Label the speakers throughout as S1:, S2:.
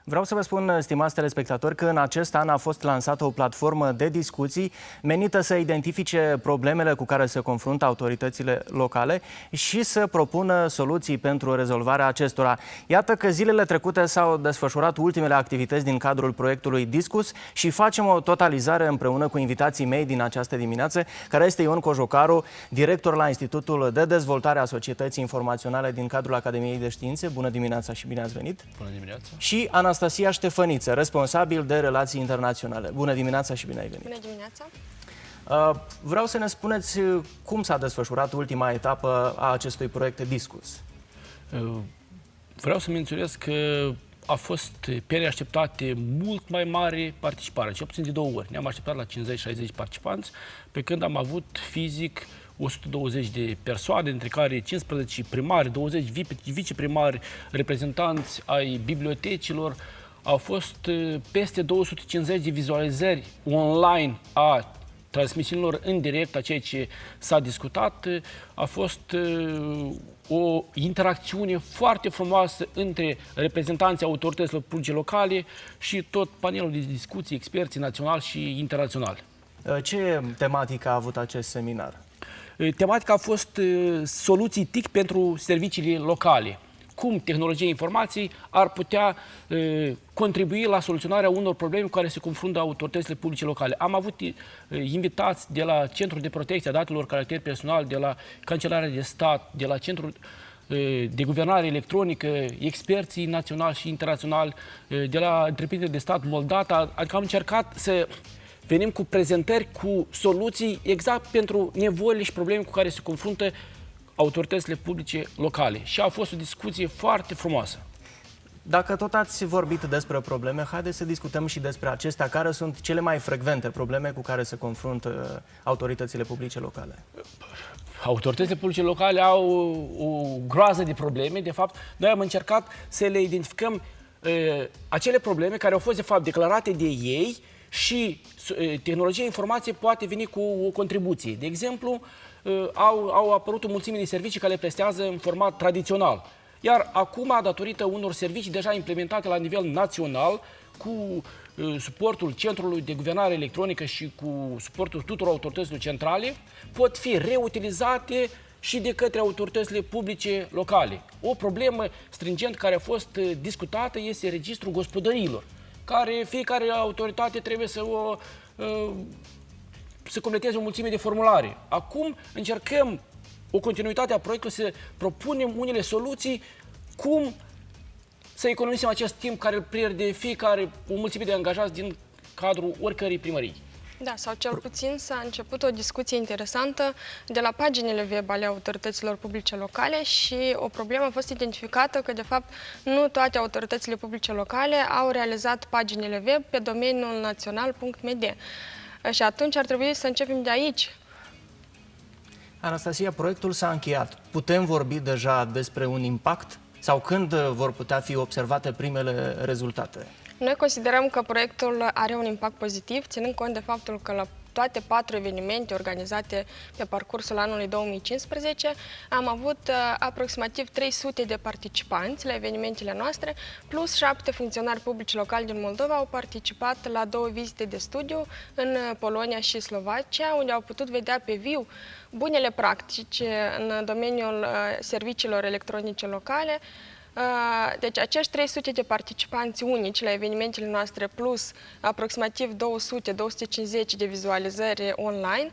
S1: Vreau să vă spun, stimați telespectatori, că în acest an a fost lansată o platformă de discuții menită să identifice problemele cu care se confruntă autoritățile locale și să propună soluții pentru rezolvarea acestora. Iată că zilele trecute s-au desfășurat ultimele activități din cadrul proiectului Discus și facem o totalizare împreună cu invitații mei din această dimineață, care este Ion Cojocaru, director la Institutul de Dezvoltare a Societății Informaționale din cadrul Academiei de Științe. Bună dimineața și bine ați venit!
S2: Bună dimineața!
S1: Și Anastasia Ștefăniță, responsabil de relații internaționale. Bună dimineața și bine ai venit!
S3: Bună dimineața!
S1: Vreau să ne spuneți cum s-a desfășurat ultima etapă a acestui proiect Discus.
S2: Vreau să menționez că a fost pe așteptate mult mai mare participare, cel puțin de 2 ori. Ne-am așteptat la 50-60 participanți, pe când am avut fizic 120 de persoane, dintre care 15 primari, 20 viceprimari, reprezentanți ai bibliotecilor. Au fost peste 250 de vizualizări online a transmisiunilor în direct a ceea ce s-a discutat. A fost o interacțiune foarte frumoasă între reprezentanții autorităților publice locale și tot panelul de discuții, experții naționali și internaționali.
S1: Ce tematică a avut acest seminar?
S2: Tematica a fost soluții TIC pentru serviciile locale. Cum tehnologia informației ar putea contribui la soluționarea unor probleme cu care se confruntă autoritățile publice locale. Am avut invitați de la Centrul de Protecție a Datelor Caracter Personal, de la Cancelarea de Stat, de la Centrul de Guvernare Electronică, experții naționali și internaționali, de la întreprinderi de stat Moldata. Adică am încercat să venim cu prezentări, cu soluții exact pentru nevoile și probleme cu care se confruntă autoritățile publice locale. Și a fost o discuție foarte frumoasă.
S1: Dacă tot ați vorbit despre probleme, haideți să discutăm și despre acestea. Care sunt cele mai frecvente probleme cu care se confruntă autoritățile publice locale?
S2: Autoritățile publice locale au o groază de probleme. De fapt, noi am încercat să le identificăm acele probleme care au fost, de fapt, declarate de ei și tehnologia informației poate veni cu o contribuție. De exemplu, au apărut o mulțime de servicii care le prestează în format tradițional. Iar acum, datorită unor servicii deja implementate la nivel național, cu suportul Centrului de Guvernare Electronică și cu suportul tuturor autorităților centrale, pot fi reutilizate și de către autoritățile publice locale. O problemă stringent care a fost discutată este registrul gospodăriilor, care fiecare autoritate trebuie să completeze o mulțime de formulare. Acum încercăm o continuitate a proiectului, să propunem unele soluții cum să economisim acest timp care îl pierde fiecare o mulțime de angajați din cadrul oricărei primării.
S3: Da, sau cel puțin s-a început o discuție interesantă de la paginile web ale autorităților publice locale și o problemă a fost identificată că, de fapt, nu toate autoritățile publice locale au realizat paginile web pe domeniul național.md. Și atunci ar trebui să începem de aici.
S1: Anastasia, proiectul s-a încheiat. Putem vorbi deja despre un impact? Sau când vor putea fi observate primele rezultate?
S3: Noi considerăm că proiectul are un impact pozitiv, ținând cont de faptul că la toate 4 evenimente organizate pe parcursul anului 2015 am avut aproximativ 300 de participanți la evenimentele noastre, plus 7 funcționari publici locali din Moldova au participat la 2 vizite de studiu în Polonia și Slovacia, unde au putut vedea pe viu bunele practici în domeniul serviciilor electronice locale. Deci acești 300 de participanți unici la evenimentele noastre plus aproximativ 200-250 de vizualizări online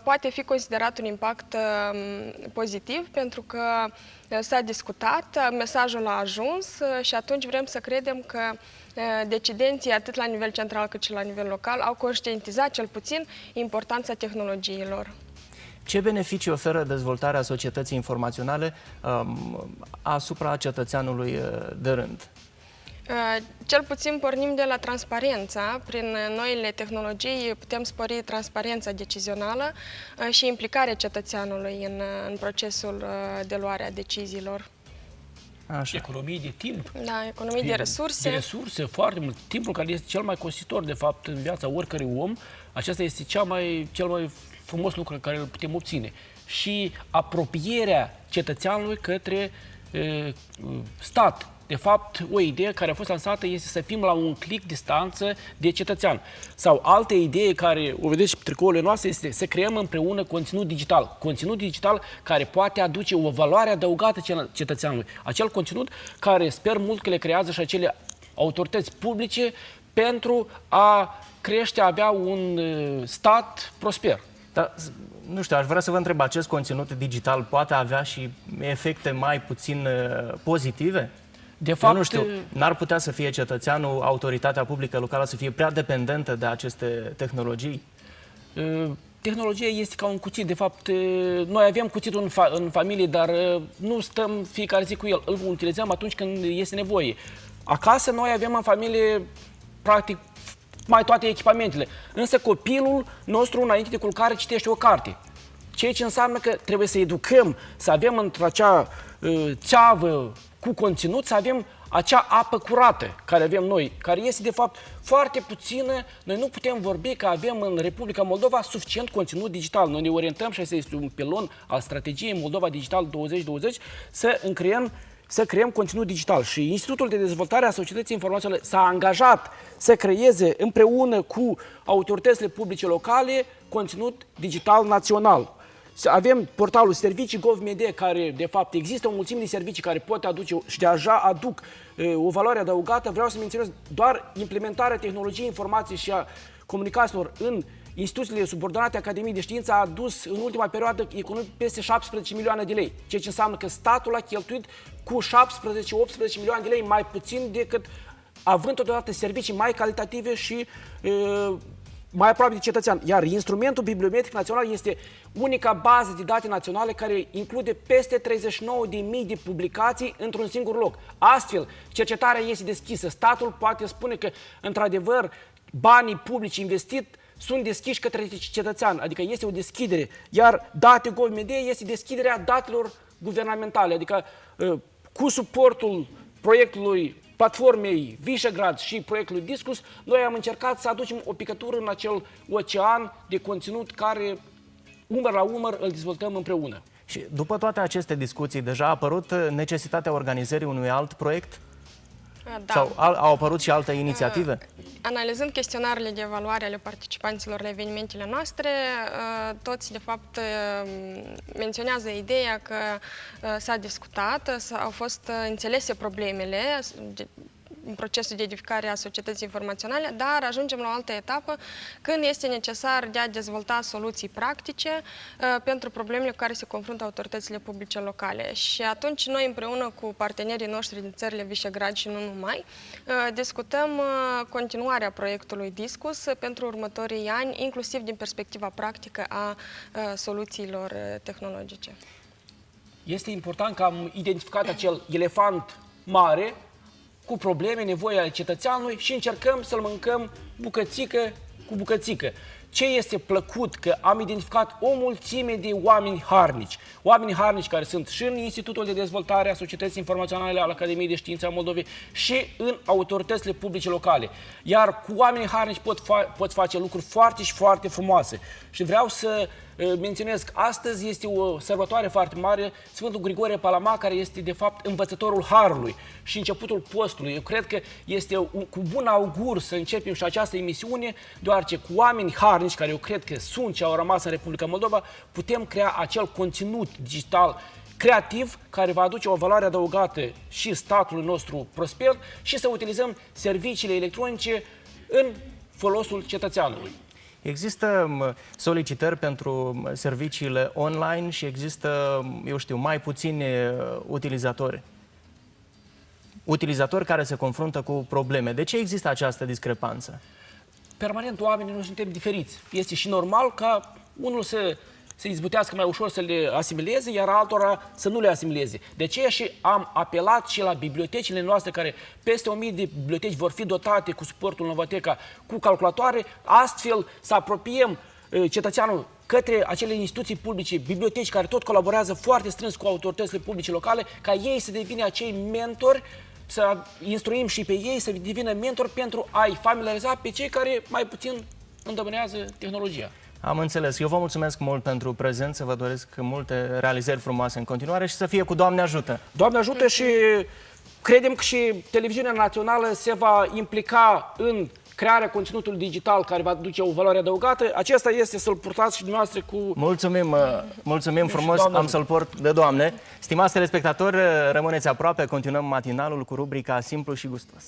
S3: poate fi considerat un impact pozitiv pentru că s-a discutat, mesajul a ajuns și atunci vrem să credem că decidenții atât la nivel central cât și la nivel local au conștientizat cel puțin importanța tehnologiilor.
S1: Ce beneficii oferă dezvoltarea societății informaționale asupra cetățeanului de rând?
S3: Cel puțin pornim de la transparența. Prin noile tehnologii putem spori transparența decizională și implicarea cetățeanului în procesul de luare a deciziilor.
S2: Așa. Economie de timp.
S3: Da, economie de resurse.
S2: De resurse, foarte mult. Timpul care este cel mai costisitor, de fapt, în viața oricărui om, acesta este cel mai frumos lucru care îl putem obține. Și apropierea cetățeanului către stat, de fapt, o idee care a fost lansată este să fim la un click distanță de cetățean. Sau altă idee care o vedeți și pe tricourile noastre este să creăm împreună conținut digital. Conținut digital care poate aduce o valoare adăugată cetățeanului. Acel conținut care sper mult că le creează și acele autorități publice pentru a crește, a avea un stat prosper.
S1: Dar, nu știu, aș vrea să vă întreb, acest conținut digital poate avea și efecte mai puțin pozitive?
S2: De fapt,
S1: nu știu, n-ar putea să fie cetățeanul, autoritatea publică locală să fie prea dependentă de aceste tehnologii?
S2: Tehnologia este ca un cuțit. De fapt, noi avem cuțitul în familie, dar nu stăm fiecare zi cu el. Îl utilizăm atunci când este nevoie. Acasă noi avem în familie, practic, mai toate echipamentele. Însă copilul nostru, înainte de culcare, citește o carte. Ceea ce înseamnă că trebuie să educăm, să avem într-acea țeavă cu conținut, să avem acea apă curată care avem noi, care este de fapt foarte puțină. Noi nu putem vorbi că avem în Republica Moldova suficient conținut digital. Noi ne orientăm și asta este un pilon al strategiei Moldova Digital 2020 să creăm conținut digital. Și Institutul de Dezvoltare a Societății Informaționale s-a angajat să creeze împreună cu autoritățile publice locale conținut digital național. Avem portalul Servicii GovMD, care de fapt există o mulțime de servicii care pot aduce și deja aduc o valoare adăugată. Vreau să menționez doar implementarea tehnologiei informației și a comunicațiilor în instituțiile subordonate Academiei de Știință a adus în ultima perioadă economii peste 17 milioane de lei, ceea ce înseamnă că statul a cheltuit cu 17-18 milioane de lei mai puțin decât având totodată servicii mai calitative și mai aproape de cetățean. Iar instrumentul bibliometric național este unica bază de date naționale care include peste 39.000 de publicații într-un singur loc. Astfel, cercetarea este deschisă. Statul poate spune că, într-adevăr, banii publici investit sunt deschiși către cetățean, adică este o deschidere. Iar Date GovMD este deschiderea datelor guvernamentale, adică cu suportul proiectului platformei Visegrad și proiectului Discus, noi am încercat să aducem o picătură în acel ocean de conținut care, umăr la umăr, îl dezvoltăm împreună.
S1: Și după toate aceste discuții, deja a apărut necesitatea organizării unui alt proiect?
S3: Da.
S1: Sau au apărut și alte inițiative?
S3: Analizând chestionarele de evaluare ale participanților la evenimentele noastre, toți, de fapt, menționează ideea că s-a discutat, au fost înțelese problemele în procesul de edificare a societății informaționale, dar ajungem la o altă etapă când este necesar de a dezvolta soluții practice pentru problemele cu care se confruntă autoritățile publice locale. Și atunci noi împreună cu partenerii noștri din țările Visegrad și nu numai, discutăm continuarea proiectului Discus pentru următorii ani, inclusiv din perspectiva practică a soluțiilor tehnologice.
S2: Este important că am identificat acel elefant mare cu probleme, nevoie ale cetățeanului și încercăm să-l mâncăm bucățică cu bucățică. Ce este plăcut că am identificat o mulțime de oameni harnici. Oameni harnici care sunt și în Institutul de Dezvoltare a Societății Informaționale al Academiei de Științe a Moldovei și în autoritățile publice locale. Iar cu oamenii harnici poți face lucruri foarte și foarte frumoase. Și vreau să menționez că astăzi este o sărbătoare foarte mare, Sfântul Grigore Palama, care este de fapt învățătorul Harului și începutul postului. Eu cred că este cu bun augur să începem și această emisiune, deoarece cu oameni harnici, care eu cred că sunt și au rămas în Republica Moldova, putem crea acel conținut digital creativ care va aduce o valoare adăugată și statului nostru prosper și să utilizăm serviciile electronice în folosul cetățeanului.
S1: Există solicitări pentru serviciile online și există, eu știu, mai puțini utilizatori. Utilizatori care se confruntă cu probleme. De ce există această discrepanță?
S2: Permanent oamenii nu suntem diferiți. Este și normal ca unul să se izbutească mai ușor să le asimileze, iar altora să nu le asimileze. De aceea și am apelat și la bibliotecile noastre, care peste 1000 de biblioteci vor fi dotate cu suportul Novateca, cu calculatoare, astfel să apropiem cetățeanul către acele instituții publice, biblioteci care tot colaborează foarte strâns cu autoritățile publice locale, ca ei să devină acei mentori, să instruim și pe ei să devină mentori pentru a-i familiariza pe cei care mai puțin îndemânează tehnologia.
S1: Am înțeles. Eu vă mulțumesc mult pentru prezență, vă doresc multe realizări frumoase în continuare și să fie cu Doamne ajută!
S2: Doamne ajută și Credem că și televiziunea națională se va implica în crearea conținutului digital care va duce o valoare adăugată. Acesta este să-l purtați și dumneavoastră cu...
S1: Mulțumim frumos,
S2: doamna.
S1: am să-l port de Doamne. Stimați telespectatori, rămâneți aproape, continuăm matinalul cu rubrica Simplu și Gustos.